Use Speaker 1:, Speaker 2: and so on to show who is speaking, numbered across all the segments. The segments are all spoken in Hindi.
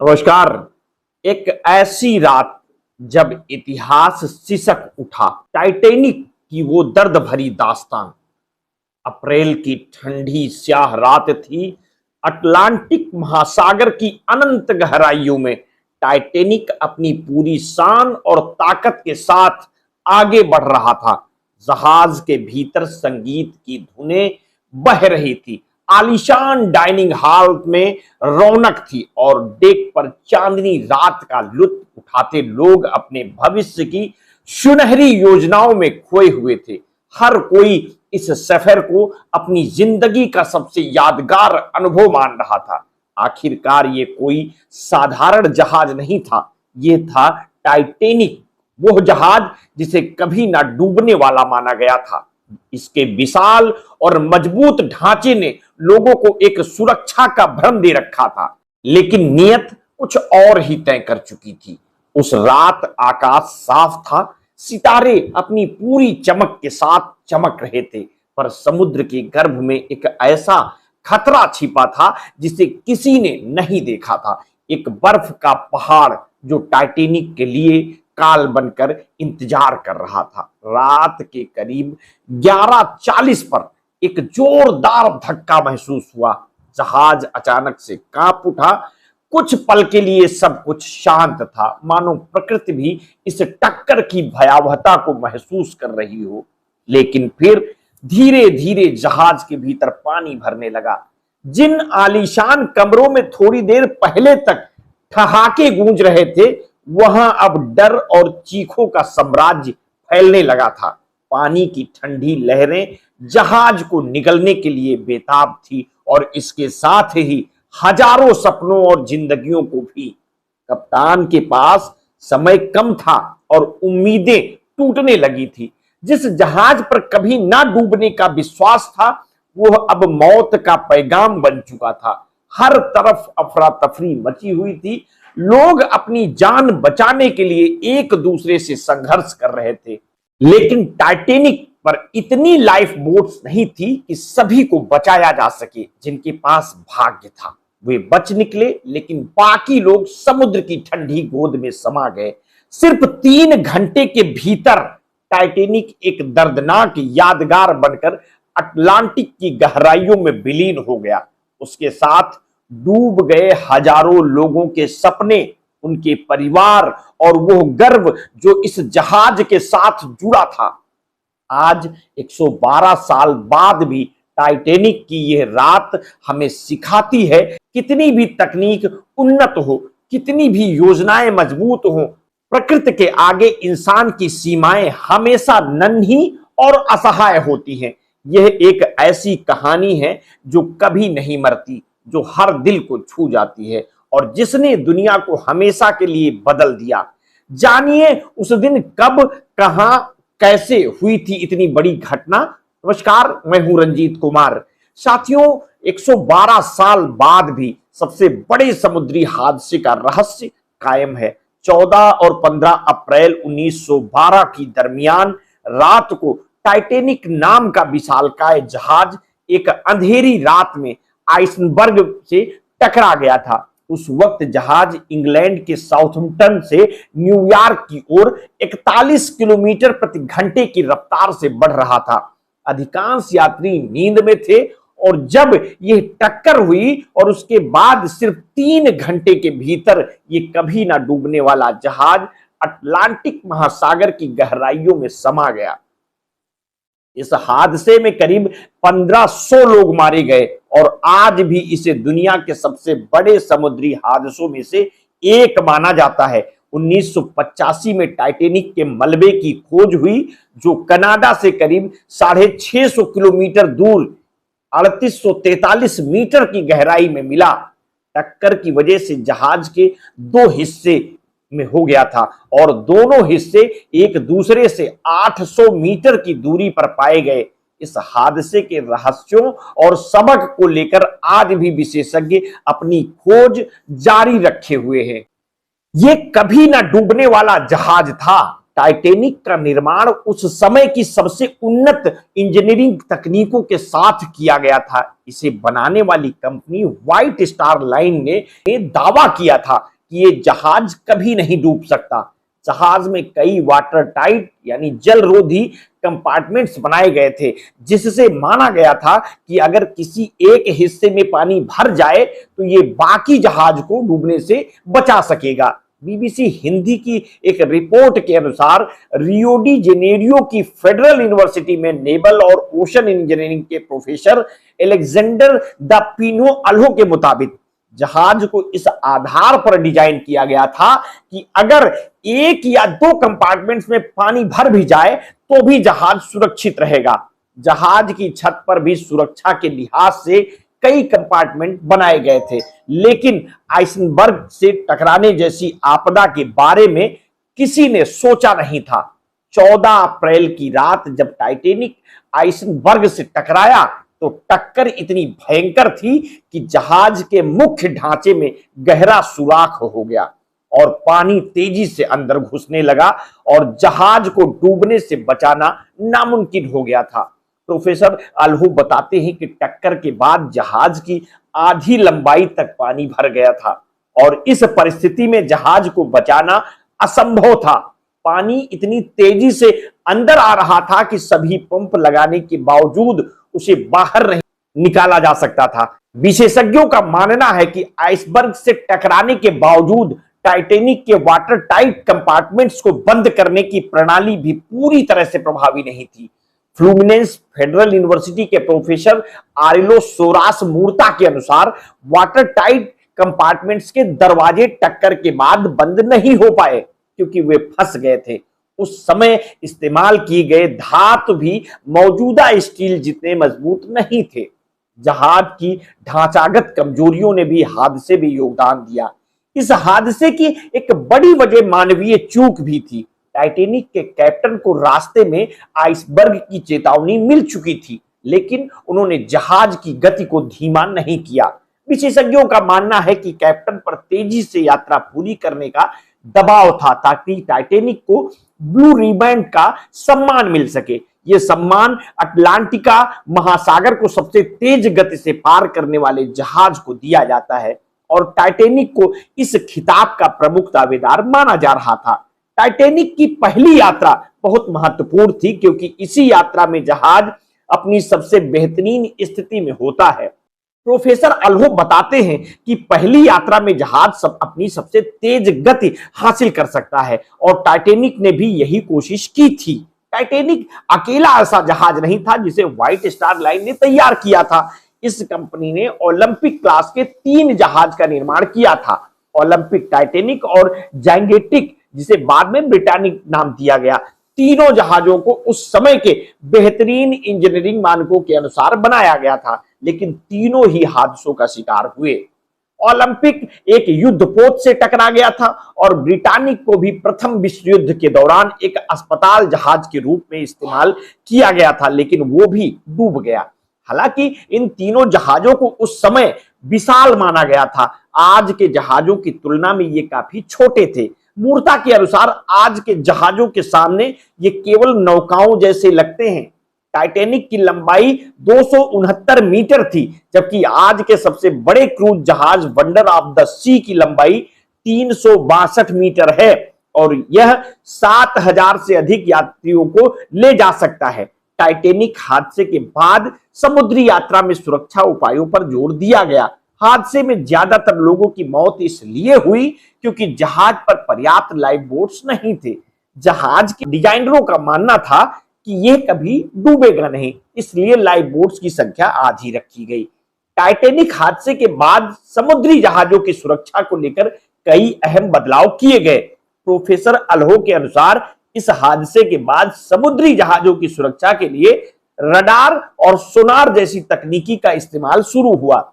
Speaker 1: नमस्कार। एक ऐसी रात जब इतिहास सिसक उठा, टाइटैनिक की वो दर्द भरी दास्तान। अप्रैल की ठंडी स्याह रात थी। अटलांटिक महासागर की अनंत गहराइयों में टाइटैनिक अपनी पूरी शान और ताकत के साथ आगे बढ़ रहा था। जहाज के भीतर संगीत की धुनें बह रही थी। आलीशान डाइनिंग हॉल में रौनक थी और डेक पर चांदनी रात का लुत्फ उठाते लोग अपने भविष्य की सुनहरी योजनाओं में खोए हुए थे। हर कोई इस सफर को अपनी जिंदगी का सबसे यादगार अनुभव मान रहा था। आखिरकार ये कोई साधारण जहाज नहीं था, ये था टाइटैनिक, वो जहाज जिसे कभी ना डूबने वाला माना गया था। इसके विशाल और मजबूत ढांचे ने लोगों को एक सुरक्षा का भ्रम दे रखा था, लेकिन नियत कुछ और ही तय कर चुकी थी। उस रात आकाश साफ था, सितारे अपनी पूरी चमक के साथ चमक रहे थे, पर समुद्र के गर्भ में एक ऐसा खतरा छिपा था जिसे किसी ने नहीं देखा था। एक बर्फ का पहाड़ जो टाइटैनिक के लिए काल बनकर इंतजार कर रहा था। रात के करीब 11:40 पर एक जोरदार धक्का महसूस हुआ। जहाज अचानक से कांप उठा। कुछ पल के लिए सब कुछ शांत था, मानो प्रकृति भी इस टक्कर की भयावहता को महसूस कर रही हो। लेकिन फिर धीरे धीरे जहाज के भीतर पानी भरने लगा। जिन आलीशान कमरों में थोड़ी देर पहले तक ठहाके गूंज रहे थे, वहां अब डर और चीखों का साम्राज्य फैलने लगा था। पानी की ठंडी लहरें जहाज को निगलने के लिए बेताब थी और इसके साथ ही हजारों सपनों और जिंदगियों को भी। कप्तान के पास समय कम था और उम्मीदें टूटने लगी थी। जिस जहाज पर कभी ना डूबने का विश्वास था, वह अब मौत का पैगाम बन चुका था। हर तरफ अफरा तफरी मची हुई थी। लोग अपनी जान बचाने के लिए एक दूसरे से संघर्ष कर रहे थे, लेकिन टाइटैनिक पर इतनी लाइफ बोट्स नहीं थी कि सभी को बचाया जा सके। जिनके पास भाग्य था वे बच निकले, लेकिन बाकी लोग समुद्र की ठंडी गोद में समा गए। सिर्फ 3 घंटे के भीतर टाइटैनिक एक दर्दनाक यादगार बनकर अटलांटिक की गहराइयों में विलीन हो गया। उसके साथ डूब गए हजारों लोगों के सपने, उनके परिवार और वो गर्व जो इस जहाज के साथ जुड़ा था। आज 112 साल बाद भी टाइटैनिक की यह रात हमें सिखाती है, कितनी भी तकनीक उन्नत हो, कितनी भी योजनाएं मजबूत हो, प्रकृति के आगे इंसान की सीमाएं हमेशा नन्ही और असहाय होती हैं। यह एक ऐसी कहानी है जो कभी नहीं मरती, जो हर दिल को छू जाती है और जिसने दुनिया को हमेशा के लिए बदल दिया। जानिए उस दिन कब, कहां, कैसे हुई थी इतनी बड़ी घटना। नमस्कार, मैं हूं रंजीत कुमार। साथियों, 112 साल बाद भी सबसे बड़े समुद्री हादसे का रहस्य कायम है। 14 और 15 अप्रैल 1912 की दरमियान रात को टाइटैनिक नाम का विशालकाय जहाज एक अंधेरी रात में आइसनबर्ग से टकरा गया था। उस वक्त जहाज इंग्लैंड के साउथम्पटन से न्यूयॉर्क की ओर 41 किलोमीटर प्रति घंटे की रफ्तार से बढ़ रहा था। अधिकांश यात्री नींद में थे और जब यह टक्कर हुई और उसके बाद सिर्फ 3 घंटे के भीतर यह कभी ना डूबने वाला जहाज अटलांटिक महासागर की गहराइयों में समा गया। इस हादसे में करीब 1500 लोग मारे गए और आज भी इसे दुनिया के सबसे बड़े समुद्री हादसों में से एक माना जाता है। 1985 में टाइटैनिक के मलबे की खोज हुई, जो कनाडा से करीब 650 किलोमीटर दूर 3843 मीटर की गहराई में मिला। टक्कर की वजह से जहाज के 2 हिस्से में हो गया था और दोनों हिस्से एक दूसरे से 800 मीटर की दूरी पर पाए गए। इस हादसे के रहस्यों और सबक को लेकर आज भी विशेषज्ञ अपनी खोज जारी रखे हुए हैं। यह कभी ना डूबने वाला जहाज था, टाइटैनिक का निर्माण उस समय की सबसे उन्नत इंजीनियरिंग तकनीकों के साथ किया गया था। इसे बनाने वाली कंपनी व्हाइट स्टार लाइन ने दावा किया था कि ये जहाज कभी नहीं डूब सकता। जहाज में कई वाटर टाइट यानी जल रोधी कंपार्टमेंट्स बनाए गए थे, जिससे माना गया था कि अगर किसी एक हिस्से में पानी भर जाए तो ये बाकी जहाज को डूबने से बचा सकेगा। बीबीसी हिंदी की एक रिपोर्ट के अनुसार रियो डी जेनेरियो की फेडरल यूनिवर्सिटी में नेवल और ओशन इंजीनियरिंग के प्रोफेसर एलेक्जेंडर द पिनो अल्हो के मुताबिक जहाज को इस आधार पर डिजाइन किया गया था कि अगर एक या दो कंपार्टमेंट्स में पानी भर भी जाए तो भी जहाज सुरक्षित रहेगा। जहाज की छत पर भी सुरक्षा के लिहाज से कई कंपार्टमेंट बनाए गए थे, लेकिन आइसनबर्ग से टकराने जैसी आपदा के बारे में किसी ने सोचा नहीं था। 14 अप्रैल की रात जब टाइटैनिक आइसनबर्ग से टकराया तो टक्कर इतनी भयंकर थी कि जहाज के मुख्य ढांचे में गहरा सुराख हो गया और पानी तेजी से अंदर घुसने लगा और जहाज को डूबने से बचाना नामुमकिन हो गया था। प्रोफेसर अल्हू बताते हैं कि टक्कर के बाद जहाज की आधी लंबाई तक पानी भर गया था और इस परिस्थिति में जहाज को बचाना असंभव था। पानी इतनी तेजी से अंदर आ रहा था कि सभी पंप लगाने के बावजूद उसे बाहर नहीं निकाला जा सकता था। विशेषज्ञों का मानना है कि आइसबर्ग से टकराने के बावजूद टाइटैनिक के वाटर टाइट कंपार्टमेंट्स को बंद करने की प्रणाली भी पूरी तरह से प्रभावी नहीं थी। फ्लूमिनेंस फेडरल यूनिवर्सिटी के प्रोफेसर आरिलो सोरास मूर्ता के अनुसार वाटर टाइट कंपार्टमेंट्स के दरवाजे टक्कर के बाद बंद नहीं हो पाए क्योंकि वे फंस गए थे। उस समय इस्तेमाल किए गए धातु भी मौजूदा स्टील जितने मजबूत नहीं थे। जहाज की ढांचागत कमजोरियों ने भी हादसे में योगदान दिया। इस हादसे की एक बड़ी वजह मानवीय चूक भी थी। टाइटैनिक के कैप्टन को रास्ते में आइसबर्ग की चेतावनी मिल चुकी थी, लेकिन उन्होंने जहाज की गति को धीमा नहीं किया। विशेषज्ञों का मानना है कि कैप्टन पर तेजी से यात्रा पूरी करने का दबाव था ताकि टाइटैनिक को ब्लू रिबन का सम्मान मिल सके। यह सम्मान अटलांटिका महासागर को सबसे तेज गति से पार करने वाले जहाज को दिया जाता है और टाइटैनिक को इस खिताब का प्रमुख दावेदार माना जा रहा था। टाइटैनिक की पहली यात्रा बहुत महत्वपूर्ण थी क्योंकि इसी यात्रा में जहाज अपनी सबसे बेहतरीन स्थिति में होता है। प्रोफेसर अल्हो बताते हैं कि पहली यात्रा में जहाज अपनी सबसे तेज गति हासिल कर सकता है और टाइटैनिक ने भी यही कोशिश की थी। टाइटैनिक अकेला ऐसा जहाज नहीं था जिसे व्हाइट स्टार लाइन ने तैयार किया था। इस कंपनी ने ओलंपिक क्लास के 3 जहाज का निर्माण किया था, ओलंपिक, टाइटैनिक और जाइंगेटिक, जिसे बाद में ब्रिटानिक नाम दिया गया। तीनों जहाजों को उस समय के बेहतरीन इंजीनियरिंग मानकों के अनुसार बनाया गया था, लेकिन तीनों ही हादसों का शिकार हुए। ओलंपिक एक युद्धपोत से टकरा गया था और ब्रिटानिक को भी प्रथम विश्व युद्ध के दौरान एक अस्पताल जहाज के रूप में इस्तेमाल किया गया था, लेकिन वो भी डूब गया। हालांकि इन तीनों जहाजों को उस समय विशाल माना गया था, आज के जहाजों की तुलना में ये काफी छोटे थे। मूर्ता के अनुसार आज के जहाजों के सामने ये केवल नौकाओं जैसे लगते हैं। टाइटैनिक की लंबाई 269 मीटर थी, जबकि आज के सबसे बड़े क्रूज जहाज वंडर ऑफ द सी की लंबाई 362 मीटर है और यह 7000 से अधिक यात्रियों को ले जा सकता है। टाइटैनिक हादसे के बाद समुद्री यात्रा में सुरक्षा उपायों पर जोर दिया गया। हादसे में ज्यादातर लोगों की मौत इसलिए हुई क्योंकि जहाज पर पर्याप्त लाइफ बोट्स नहीं थे। जहाज के डिजाइनरों का मानना था कि यह कभी डूबेगा नहीं, इसलिए लाइफ बोट्स की संख्या आधी रखी गई। टाइटैनिक हादसे के बाद समुद्री जहाजों की सुरक्षा को लेकर कई अहम बदलाव किए गए। प्रोफेसर अल्हो के अनुसार इस हादसे के बाद समुद्री जहाजों की सुरक्षा के लिए रडार और सोनार जैसी तकनीकी का इस्तेमाल शुरू हुआ।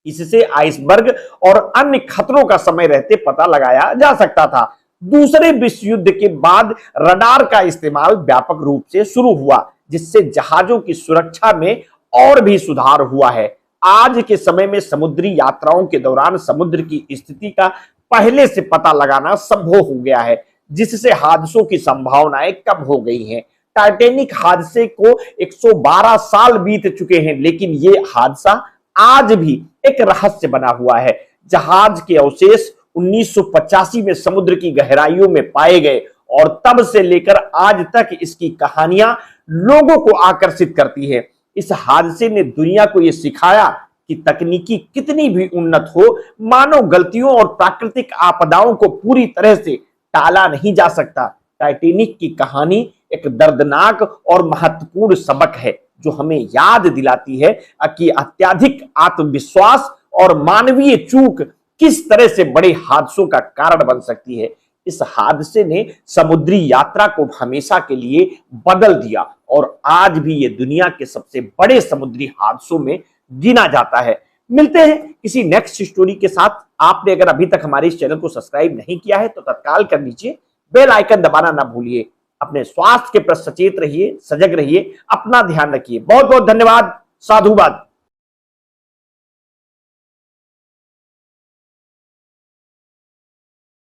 Speaker 1: इससे आइसबर्ग और अन्य खतरों का समय रहते पता लगाया जा सकता था। दूसरे विश्व युद्ध के बाद रडार का इस्तेमाल व्यापक रूप से शुरू हुआ, जिससे जहाजों की सुरक्षा में और भी सुधार हुआ है। आज के समय में समुद्री यात्राओं के दौरान समुद्र की स्थिति का पहले से पता लगाना संभव हो गया है। जिससे हादसों की संभावनाएं कम हो गई हैं। टाइटैनिक हादसे को 112 साल बीत चुके हैं, लेकिन ये हादसा आज भी एक रहस्य बना हुआ है। जहाज के अवशेष 1985 में समुद्र की गहराइयों में पाए गए और तब से लेकर आज तक इसकी कहानियां लोगों को आकर्षित करती है। इस हादसे ने दुनिया को यह सिखाया कि तकनीकी कितनी भी उन्नत हो, मानव गलतियों और प्राकृतिक आपदाओं को पूरी तरह से टाला नहीं जा सकता। टाइटैनिक की कहानी एक दर्दनाक और महत्वपूर्ण सबक है, जो हमें याद दिलाती है कि अत्यधिक आत्मविश्वास और मानवीय चूक किस तरह से बड़े हादसों का कारण बन सकती है। इस हादसे ने समुद्री यात्रा को हमेशा के लिए बदल दिया और आज भी ये दुनिया के सबसे बड़े समुद्री हादसों में गिना जाता है। मिलते हैं किसी नेक्स्ट स्टोरी के साथ। आपने अगर अभी तक हमारे इस चैनल को सब्सक्राइब नहीं किया है तो तत्काल कर लीजिए, बेल आइकन दबाना ना भूलिए। अपने स्वास्थ्य के प्रति सचेत रहिए, सजग रहिए, अपना ध्यान रखिए। बहुत बहुत धन्यवाद। साधुवाद।